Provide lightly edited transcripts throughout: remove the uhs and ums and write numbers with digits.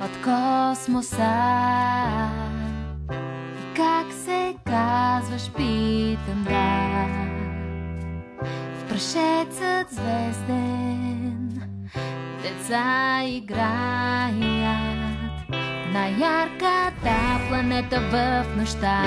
от космоса. И как се казваш, питам, да. В прашецът звезден деца играят на ярката планета в нощта.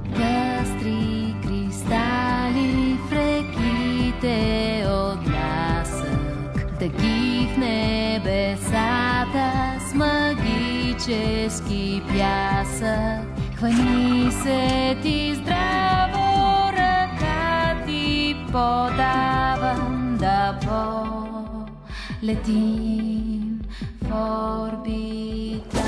Гъстри кристали в реките от лясък, дъги в небесата с магически пясък. Хвани се ти здраво, ръка ти подавам, да полетим в орбита.